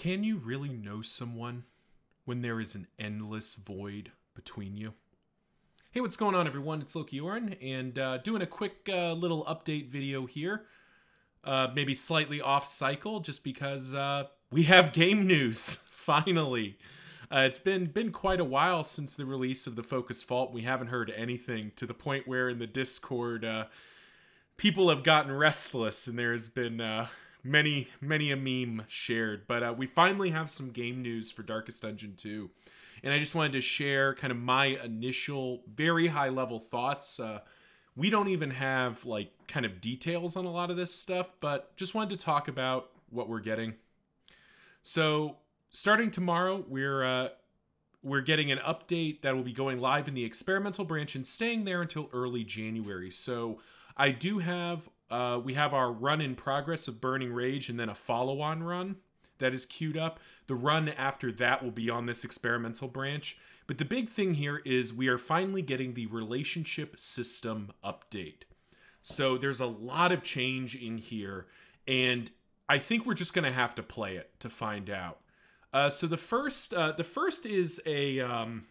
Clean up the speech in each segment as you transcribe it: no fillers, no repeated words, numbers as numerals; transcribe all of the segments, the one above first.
Can you really know someone when there is an endless void between you? Hey, what's going on, everyone? It's Loki Oren, and doing a quick little update video here. Maybe slightly off cycle, just because we have game news, finally. It's been quite a while since the release of the Focus Fault. We haven't heard anything, to the point where in the Discord, people have gotten restless, and there's been many a meme shared. But we finally have some game news for Darkest Dungeon 2. And I just wanted to share kind of my initial, very high-level thoughts. We don't even have, like, kind of details on a lot of this stuff, but just wanted to talk about what we're getting. So, starting tomorrow, we're getting an update that will be going live in the experimental branch and staying there until early January. So, I do have, we have our run in progress of Burning Rage and then a follow-on run that is queued up. The run after that will be on this experimental branch. But the big thing here is we are finally getting the relationship system update. So there's a lot of change in here, and I think we're just going to have to play it to find out. So the first is a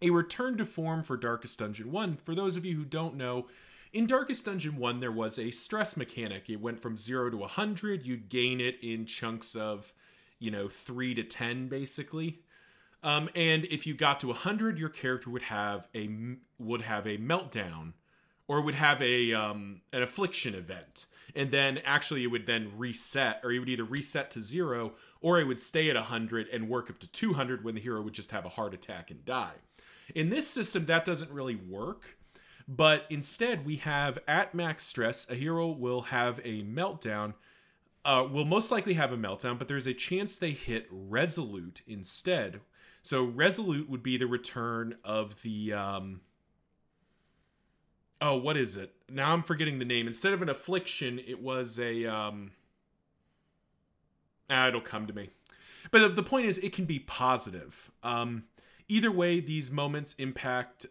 return to form for Darkest Dungeon 1. For those of you who don't know, in Darkest Dungeon 1, there was a stress mechanic. It went from 0 to 100. You'd gain it in chunks of, 3 to 10, basically. And if you got to 100, your character would have a meltdown, or would have an affliction event. And then, actually, it would then reset, or it would either reset to 0, or it would stay at 100 and work up to 200 when the hero would just have a heart attack and die. In this system, that doesn't really work. But instead, we have at max stress, a hero will have a meltdown, will most likely have a meltdown, but there's a chance they hit resolute instead. So resolute would be the return of the, oh, what is it? Now I'm forgetting the name. Instead of an affliction, it was a, it'll come to me. But the point is, it can be positive. Either way, these moments impact,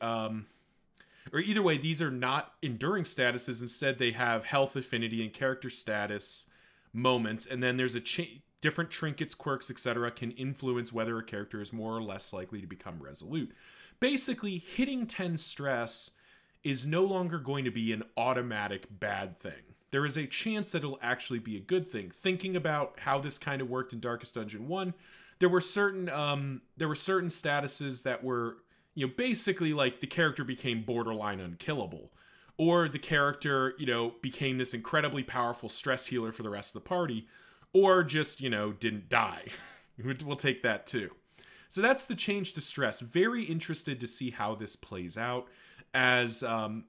or either way, these are not enduring statuses. Instead, they have health, affinity, and character status moments. And then there's different trinkets, quirks, etc. can influence whether a character is more or less likely to become resolute. Basically, hitting 10 stress is no longer going to be an automatic bad thing. There is a chance that it'll actually be a good thing. Thinking about how this kind of worked in Darkest Dungeon 1, there were certain statuses that were, basically like the character became borderline unkillable, or the character, became this incredibly powerful stress healer for the rest of the party, or just, didn't die. We'll take that too. So that's the change to stress. Very interested to see how this plays out, as the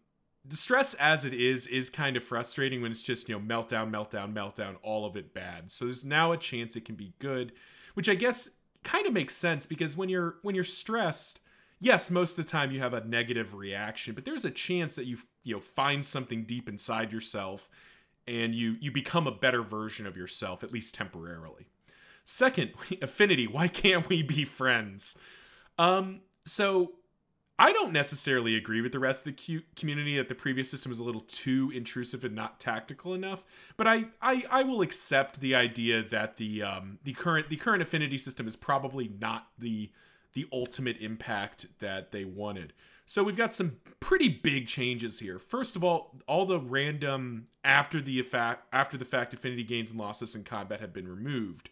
stress as it is kind of frustrating when it's just, meltdown, meltdown, meltdown, all of it bad. So there's now a chance it can be good, which I guess kind of makes sense, because when you're stressed, yes, most of the time you have a negative reaction, but there's a chance that you find something deep inside yourself and you become a better version of yourself, at least temporarily. Second, affinity. Why can't we be friends? So I don't necessarily agree with the rest of the community that the previous system is a little too intrusive and not tactical enough, but I will accept the idea that the current affinity system is probably not the ultimate impact that they wanted. So we've got some pretty big changes here. First of all the random after the fact affinity gains and losses in combat have been removed.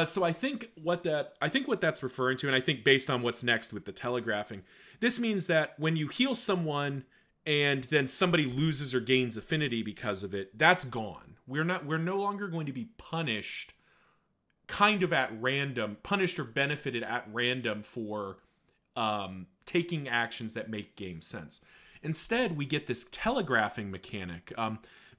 So I think what that's referring to, and I think based on what's next with the telegraphing, this means that when you heal someone and then somebody loses or gains affinity because of it, that's gone. We're no longer going to be punished kind of at random, punished or benefited at random for taking actions that make game sense. Instead, we get this telegraphing mechanic.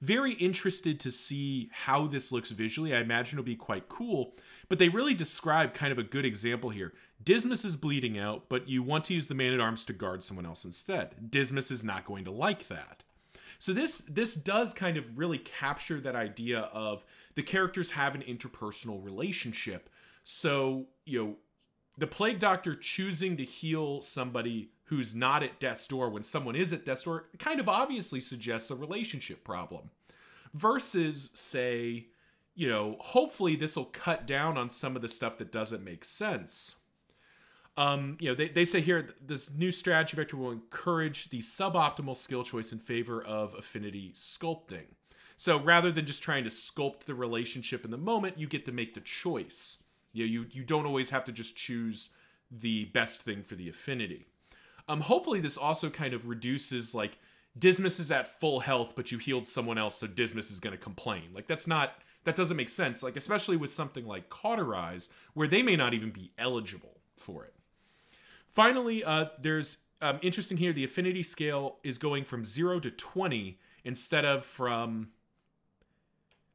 Very interested to see how this looks visually. I imagine it'll be quite cool, but they really describe kind of a good example here. Dismas is bleeding out, but you want to use the Man-at-Arms to guard someone else instead. Dismas is not going to like that. So this does kind of really capture that idea of the characters have an interpersonal relationship. So, the Plague Doctor choosing to heal somebody who's not at death's door when someone is at death's door kind of obviously suggests a relationship problem. Versus, say, hopefully this will cut down on some of the stuff that doesn't make sense. They say here this new strategy vector will encourage the suboptimal skill choice in favor of affinity sculpting. So rather than just trying to sculpt the relationship in the moment, you get to make the choice. You don't always have to just choose the best thing for the affinity. Hopefully this also kind of reduces, like, Dismas is at full health, but you healed someone else, so Dismas is going to complain. Like, that doesn't make sense. Like, especially with something like Cauterize, where they may not even be eligible for it. Finally, there's interesting here, the affinity scale is going from 0 to 20 instead of from,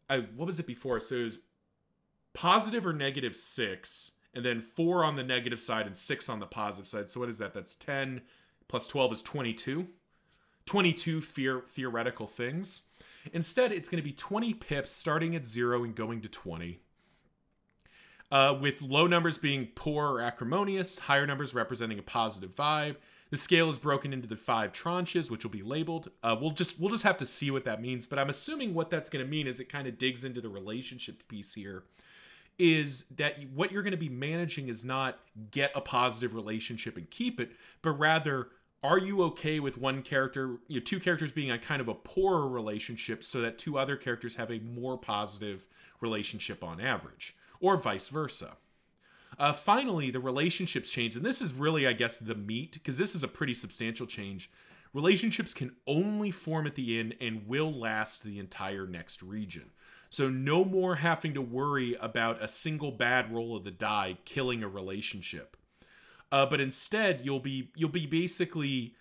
what was it before? So it was positive or negative 6, and then 4 on the negative side and 6 on the positive side. So what is that? That's 10 plus 12 is 22. 22 theoretical things. Instead, it's going to be 20 pips starting at 0 and going to 20. With low numbers being poor or acrimonious, higher numbers representing a positive vibe. The scale is broken into the 5 tranches, which will be labeled. We'll just have to see what that means, but I'm assuming what that's going to mean is it kind of digs into the relationship piece here, is that what you're going to be managing is not get a positive relationship and keep it, but rather, are you okay with one character, two characters being a kind of a poorer relationship so that 2 other characters have a more positive relationship on average? Or vice versa. Finally, the relationships change, and this is really, I guess, the meat, because this is a pretty substantial change. Relationships can only form at the end and will last the entire next region. So no more having to worry about a single bad roll of the die killing a relationship. But instead, you'll be basically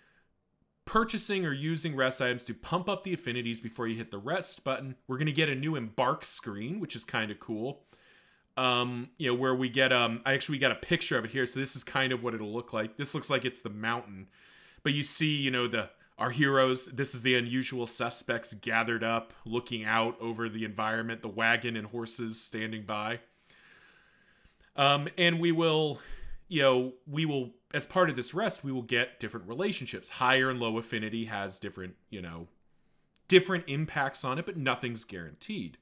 purchasing or using rest items to pump up the affinities before you hit the rest button. We're going to get a new embark screen, which is kind of cool. Where we get, we got a picture of it here. So this is kind of what it'll look like. This looks like it's the mountain, but you see, our heroes, this is the unusual suspects gathered up, looking out over the environment, the wagon and horses standing by. And we will, as part of this rest, we will get different relationships. Higher and low affinity has different impacts on it, but nothing's guaranteed.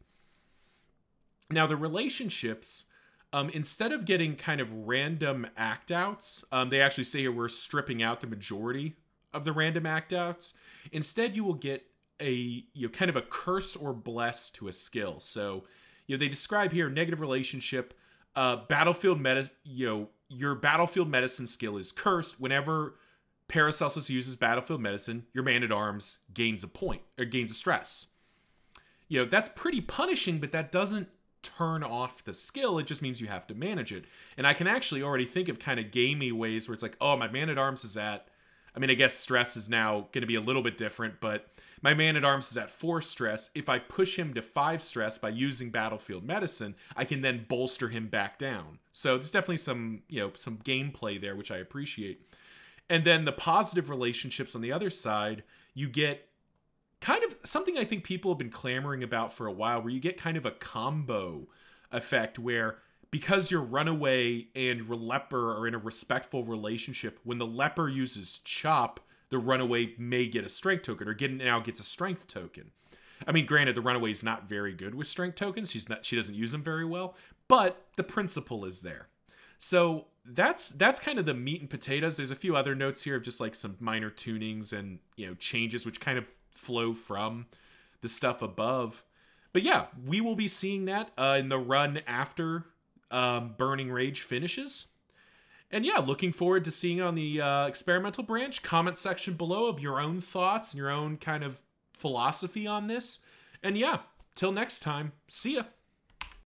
Now, the relationships, instead of getting kind of random act outs, they actually say here we're stripping out the majority of the random act outs. Instead, you will get a kind of a curse or bless to a skill. So, they describe here negative relationship, battlefield your battlefield medicine skill is cursed. Whenever Paracelsus uses battlefield medicine, your man-at-arms gains a point or gains a stress. That's pretty punishing, but that doesn't turn off the skill. It just means you have to manage it. And I can actually already think of kind of gamey ways where it's like, oh, my man-at-arms is at, I guess stress is now going to be a little bit different, but my man-at-arms is at 4 stress. If I push him to 5 stress by using battlefield medicine, I can then bolster him back down. So there's definitely some gameplay there, which I appreciate. And then the positive relationships on the other side, you get kind of something I think people have been clamoring about for a while, where you get kind of a combo effect where, because your runaway and leper are in a respectful relationship, when the leper uses chop, the runaway may get a strength token, or now gets a strength token. Granted, the runaway is not very good with strength tokens. She doesn't use them very well, but the principle is there. So that's kind of the meat and potatoes. There's a few other notes here of just like some minor tunings and changes which kind of flow from the stuff above. But yeah, we will be seeing that in the run after Burning Rage finishes. And yeah, looking forward to seeing it on the experimental branch. Comment section below of your own thoughts and your own kind of philosophy on this. And yeah, till next time, see ya.